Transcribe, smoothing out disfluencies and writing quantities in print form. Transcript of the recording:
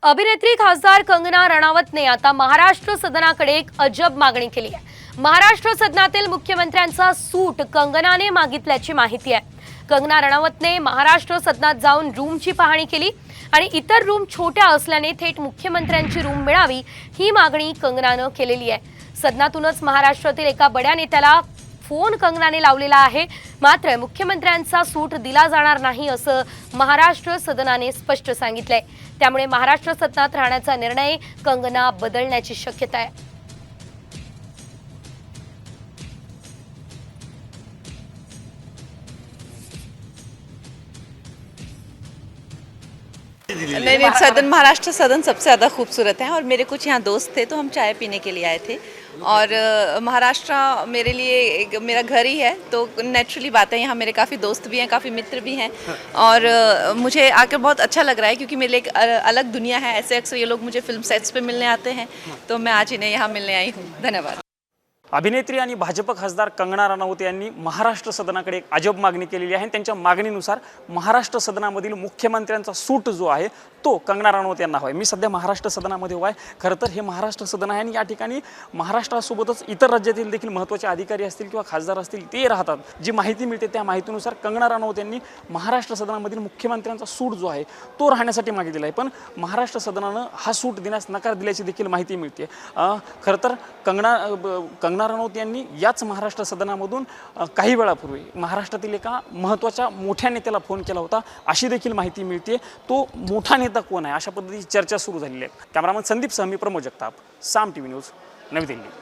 अभिनेत्री खासदार कंगना रणावतने आता महाराष्ट्र सदनाकडे एक अजब मागणी केली आहे। महाराष्ट्र सदनातील मुख्यमंत्र्यांचा सूट कंगनाने मागितल्याची माहिती आहे। कंगना रणावतने महाराष्ट्र सदनात जाऊन रूमची पाहणी केली आणि इतर रूम छोट्या असल्याने थेट मुख्यमंत्र्यांची रूम मिळावी ही मागणी कंगनाने केलेली आहे। सदनातूनच महाराष्ट्रातील एका बड्या नेत्याला फोन कंगनाने लावलेला आहे, मात्र मुख्यमंत्र्यांचा सूट दिला जाणार नाही असं महाराष्ट्र सदनाने स्पष्ट सांगितलंय। त्यामुळे महाराष्ट्र सदनात राहण्याचा निर्णय कंगना बदलण्याची शक्यता आहे। नहीं, सदन महाराष्ट्र सदन सबसे ज़्यादा खूबसूरत है और मेरे कुछ यहाँ दोस्त थे तो हम चाय पीने के लिए आए थे और महाराष्ट्र मेरे लिए एक मेरा घर ही है, तो नेचुरली बात है। यहाँ मेरे काफ़ी दोस्त भी हैं, काफ़ी मित्र भी हैं और मुझे आकर बहुत अच्छा लग रहा है क्योंकि मेरे लिए एक अलग दुनिया है। ऐसे अक्सर ये लोग मुझे फिल्म सेट्स पे मिलने आते हैं, तो मैं आज इन्हें यहाँ मिलने आई हूँ। धन्यवाद। अभिनेत्री आणि भाजप खासदार कंगना रनौत यांनी महाराष्ट्र सदनाकडे एक अजब मागणी केलेली आहे। त्यांच्या मागणीनुसार महाराष्ट्र सदनामधील मुख्यमंत्र्यांचा सूट जो आहे तो कंगना रनौत यांना हवाय। मी सध्या महाराष्ट्र सदनामध्ये उभा आहे। खरं तर हे महाराष्ट्र सदन आहे आणि या ठिकाणी महाराष्ट्रासोबतच इतर राज्यातील देखील महत्त्वाचे अधिकारी असतील किंवा खासदार असतील ते राहतात। जी माहिती मिळते त्या माहितीनुसार कंगना रनौत यांनी महाराष्ट्र सदनामधील मुख्यमंत्र्यांचा सूट जो आहे तो राहण्यासाठी मागितलेला आहे, पण महाराष्ट्र सदनानं हा सूट देण्यास नकार दिल्याची देखील माहिती मिळते। खरं तर कंगना रनौत यांनी याच महाराष्ट्र सदनामधून काही वेळापूर्वी महाराष्ट्रातील एका महत्त्वाच्या मोठ्या नेत्याला फोन केला होता अशी देखील माहिती मिळते। तो मोठा नेता कोण आहे अशा पद्धतीची चर्चा सुरू झालेली आहे। कॅमेरामन संदीप सह मी प्रमोद जगताप, साम टीव्ही न्यूज, नवी दिल्ली।